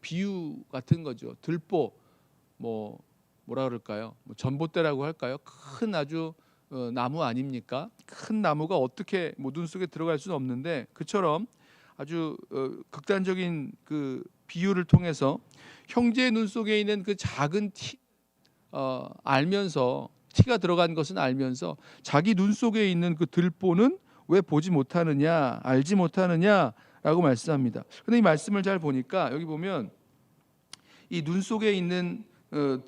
비유 같은 거죠. 들보 뭐라 그럴까요? 전봇대라고 할까요? 큰 아주 나무 아닙니까? 큰 나무가 어떻게 눈 속에 들어갈 수는 없는데, 그처럼 아주 극단적인 그 비유를 통해서 형제의 눈 속에 있는 그 작은 티 알면서, 티가 들어간 것은 알면서 자기 눈 속에 있는 그 들보는 왜 보지 못하느냐, 알지 못하느냐라고 말씀합니다. 근데 이 말씀을 잘 보니까 여기 보면 이 눈 속에 있는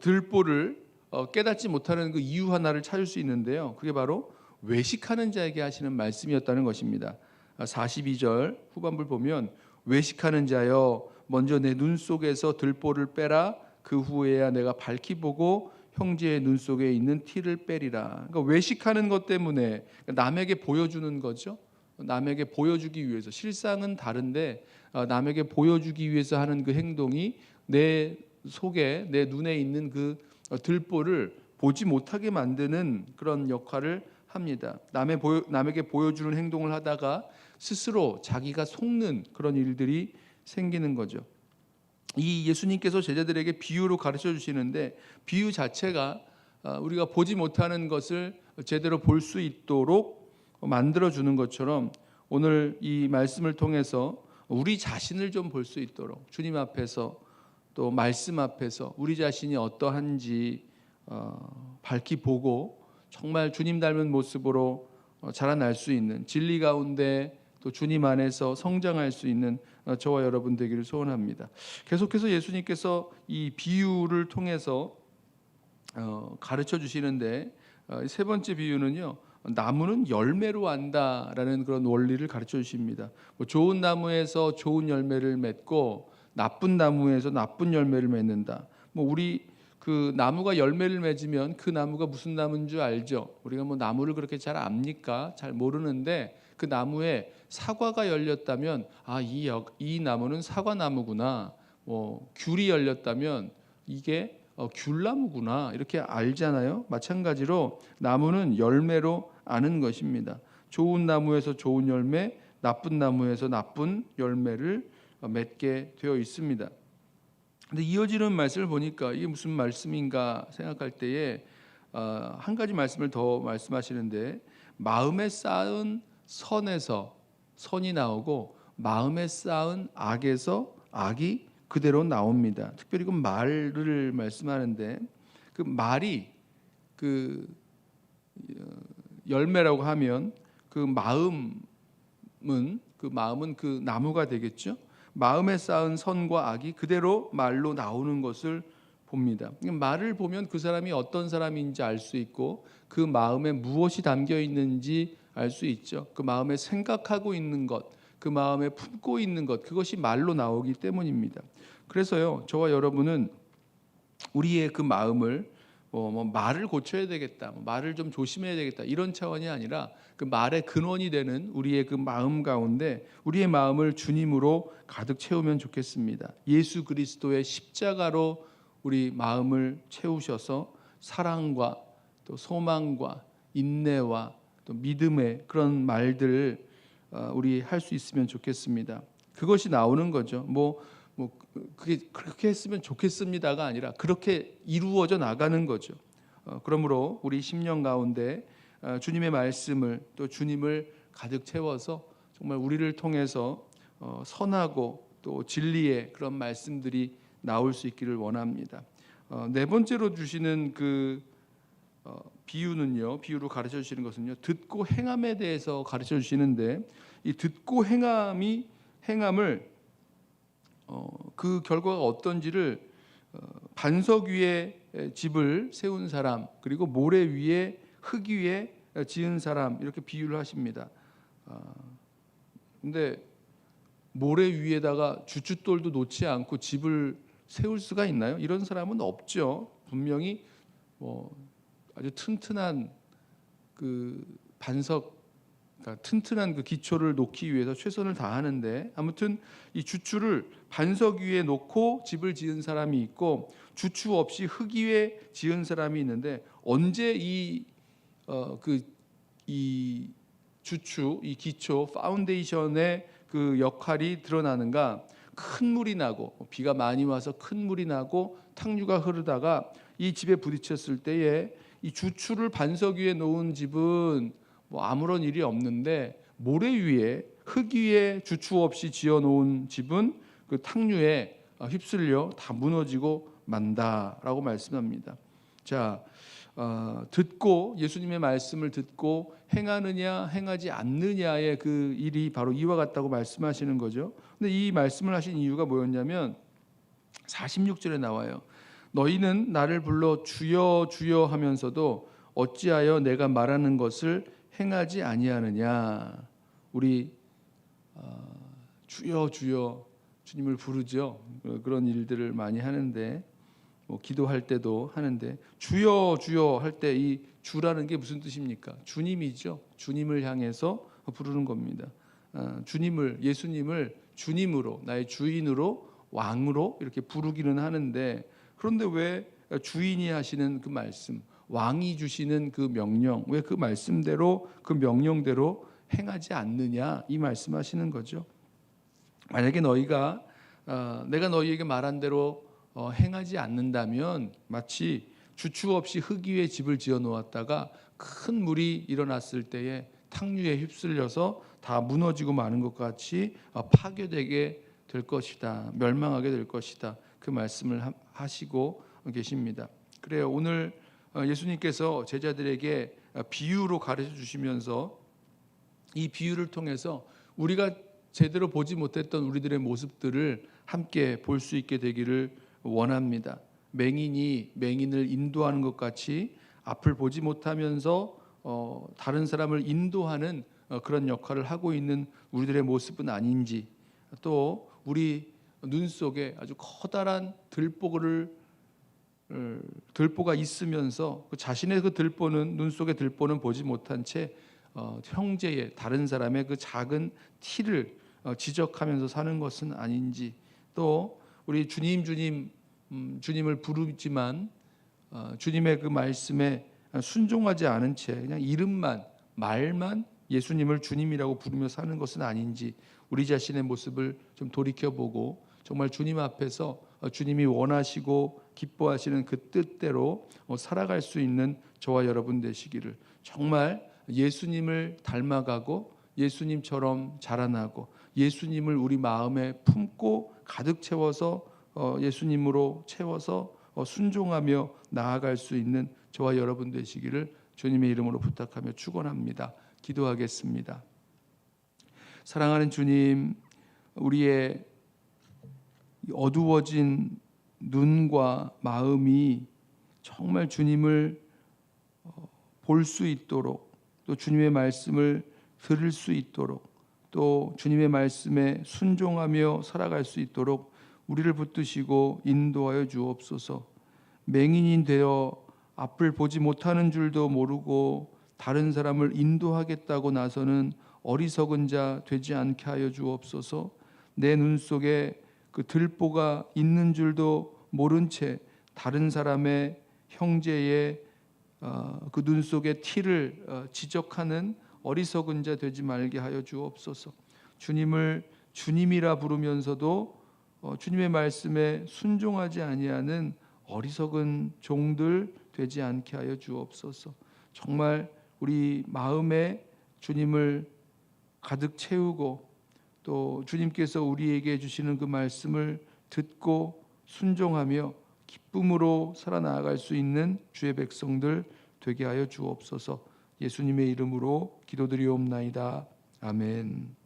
들보를 깨닫지 못하는 그 이유 하나를 찾을 수 있는데요. 그게 바로 외식하는 자에게 하시는 말씀이었다는 것입니다. 42절 후반부를 보면 외식하는 자여 먼저 내 눈 속에서 들보를 빼라. 그 후에야 내가 밝히 보고 형제의 눈 속에 있는 티를 빼리라. 그러니까 외식하는 것 때문에 남에게 보여주는 거죠. 남에게 보여주기 위해서, 실상은 다른데 남에게 보여주기 위해서 하는 그 행동이 내 속에, 내 눈에 있는 그 들보를 보지 못하게 만드는 그런 역할을 합니다. 남에게 보여주는 행동을 하다가 스스로 자기가 속는 그런 일들이 생기는 거죠. 이 예수님께서 제자들에게 비유로 가르쳐 주시는데, 비유 자체가 우리가 보지 못하는 것을 제대로 볼 수 있도록 만들어 주는 것처럼, 오늘 이 말씀을 통해서 우리 자신을 좀 볼 수 있도록, 주님 앞에서 또 말씀 앞에서 우리 자신이 어떠한지 밝히 보고 정말 주님 닮은 모습으로 자라날 수 있는, 진리 가운데 또 주님 안에서 성장할 수 있는 저와 여러분 되기를 소원합니다. 계속해서 예수님께서 이 비유를 통해서 가르쳐 주시는데, 세 번째 비유는요, 나무는 열매로 안다라는 그런 원리를 가르쳐 주십니다. 좋은 나무에서 좋은 열매를 맺고 나쁜 나무에서 나쁜 열매를 맺는다. 우리 그 나무가 열매를 맺으면 그 나무가 무슨 나무인 줄 알죠? 우리가 나무를 그렇게 잘 압니까? 잘 모르는데, 그 나무에 사과가 열렸다면 이 나무는 사과나무구나. 귤이 열렸다면 이게 귤나무구나, 이렇게 알잖아요. 마찬가지로 나무는 열매로 아는 것입니다. 좋은 나무에서 좋은 열매, 나쁜 나무에서 나쁜 열매를 맺게 되어 있습니다. 근데 이어지는 말씀을 보니까 이게 무슨 말씀인가 생각할 때에 한 가지 말씀을 더 말씀하시는데, 마음에 쌓은 선에서 선이 나오고 마음에 쌓은 악에서 악이 그대로 나옵니다. 특별히 그 말을 말씀하는데, 그 말이 그 열매라고 하면 그 마음은 그 나무가 되겠죠. 마음에 쌓은 선과 악이 그대로 말로 나오는 것을 봅니다. 말을 보면 그 사람이 어떤 사람인지 알 수 있고, 그 마음에 무엇이 담겨 있는지 알 수 있죠. 그 마음에 생각하고 있는 것, 그 마음에 품고 있는 것, 그것이 말로 나오기 때문입니다. 그래서요, 저와 여러분은 우리의 그 마음을 말을 고쳐야 되겠다, 말을 좀 조심해야 되겠다, 이런 차원이 아니라 그 말의 근원이 되는 우리의 그 마음 가운데 우리의 마음을 주님으로 가득 채우면 좋겠습니다. 예수 그리스도의 십자가로 우리 마음을 채우셔서 사랑과 또 소망과 인내와 또 믿음의 그런 말들을 우리 할 수 있으면 좋겠습니다. 그것이 나오는 거죠. 그게 그렇게 했으면 좋겠습니다가 아니라 그렇게 이루어져 나가는 거죠. 그러므로 우리 심령 가운데 주님의 말씀을, 또 주님을 가득 채워서 정말 우리를 통해서 선하고 또 진리의 그런 말씀들이 나올 수 있기를 원합니다. 네 번째로 주시는 그 비유로 가르쳐 주시는 것은요, 듣고 행함에 대해서 가르쳐 주시는데, 이 듣고 행함을 그 결과가 어떤지를 반석 위에 집을 세운 사람, 그리고 모래 위에 흙 위에 지은 사람, 이렇게 비유를 하십니다. 근데 모래 위에다가 주춧돌도 놓지 않고 집을 세울 수가 있나요? 이런 사람은 없죠. 분명히 아주 튼튼한 그 반석, 그러니까 튼튼한 그 기초를 놓기 위해서 최선을 다하는데, 아무튼 이 주추를 반석 위에 놓고 집을 지은 사람이 있고, 주추 없이 흙 위에 지은 사람이 있는데, 언제 이 주추, 이 기초, 파운데이션의 그 역할이 드러나는가? 큰 물이 나고 비가 많이 와서 큰 물이 나고 탕류가 흐르다가 이 집에 부딪혔을 때에 이 주추를 반석 위에 놓은 집은 뭐 아무런 일이 없는데 모래 위에 흙 위에 주추 없이 지어 놓은 집은 그 탕류에 휩쓸려 다 무너지고 만다라고 말씀합니다. 자, 듣고 예수님의 말씀을 듣고 행하느냐 행하지 않느냐의 그 일이 바로 이와 같다고 말씀하시는 거죠. 근데 이 말씀을 하신 이유가 뭐였냐면 46절에 나와요. 너희는 나를 불러 주여 주여 하면서도 어찌하여 내가 말하는 것을 행하지 아니하느냐. 우리 주여 주여 주님을 부르죠. 그런 일들을 많이 하는데 뭐 기도할 때도 하는데 주여 주여 할 때 이 주라는 게 무슨 뜻입니까? 주님이죠. 주님을 향해서 부르는 겁니다. 주님을 예수님을 주님으로 나의 주인으로 왕으로 이렇게 부르기는 하는데 그런데 왜 주인이 하시는 그 말씀 왕이 주시는 그 명령 왜 그 말씀대로 그 명령대로 행하지 않느냐 이 말씀하시는 거죠. 만약에 너희가 내가 너희에게 말한 대로 행하지 않는다면 마치 주추 없이 흙 위에 집을 지어 놓았다가 큰 물이 일어났을 때에 탕류에 휩쓸려서 다 무너지고 마는 것 같이 파괴되게 될 것이다. 멸망하게 될 것이다. 그 말씀을 하시고 계십니다. 그래요. 오늘 예수님께서 제자들에게 비유로 가르쳐 주시면서 이 비유를 통해서 우리가 제대로 보지 못했던 우리들의 모습들을 함께 볼 수 있게 되기를 원합니다. 맹인이 맹인을 인도하는 것 같이 앞을 보지 못하면서 다른 사람을 인도하는 그런 역할을 하고 있는 우리들의 모습은 아닌지, 또 우리 눈 속에 아주 커다란 들보가 있으면서 그 자신의 그 들보는 눈 속의 들보는 보지 못한 채 형제의 다른 사람의 그 작은 티를 지적하면서 사는 것은 아닌지, 또 우리 주님을 부르지만 주님의 그 말씀에 순종하지 않은 채 그냥 이름만 말만 예수님을 주님이라고 부르며 사는 것은 아닌지 우리 자신의 모습을 좀 돌이켜보고 정말 주님 앞에서 주님이 원하시고 기뻐하시는 그 뜻대로 살아갈 수 있는 저와 여러분 되시기를, 정말 예수님을 닮아가고 예수님처럼 자라나고 예수님을 우리 마음에 품고 가득 채워서 예수님으로 채워서 순종하며 나아갈 수 있는 저와 여러분 되시기를 주님의 이름으로 부탁하며 축원합니다. 기도하겠습니다. 사랑하는 주님, 우리의 어두워진 눈과 마음이 정말 주님을 볼 수 있도록, 또 주님의 말씀을 들을 수 있도록, 또 주님의 말씀에 순종하며 살아갈 수 있도록 우리를 붙드시고 인도하여 주옵소서. 맹인이 되어 앞을 보지 못하는 줄도 모르고 다른 사람을 인도하겠다고 나서는 어리석은 자 되지 않게 하여 주옵소서. 내 눈 속에 그 들보가 있는 줄도 모른 채 다른 사람의 형제의 그 눈 속에 티를 지적하는 어리석은 자 되지 말게 하여 주옵소서. 주님을 주님이라 부르면서도 주님의 말씀에 순종하지 아니하는 어리석은 종들 되지 않게 하여 주옵소서. 정말 우리 마음에 주님을 가득 채우고 또 주님께서 우리에게 주시는 그 말씀을 듣고 순종하며 기쁨으로 살아나갈 수 있는 주의 백성들 되게 하여 주옵소서. 예수님의 이름으로 기도드리옵나이다. 아멘.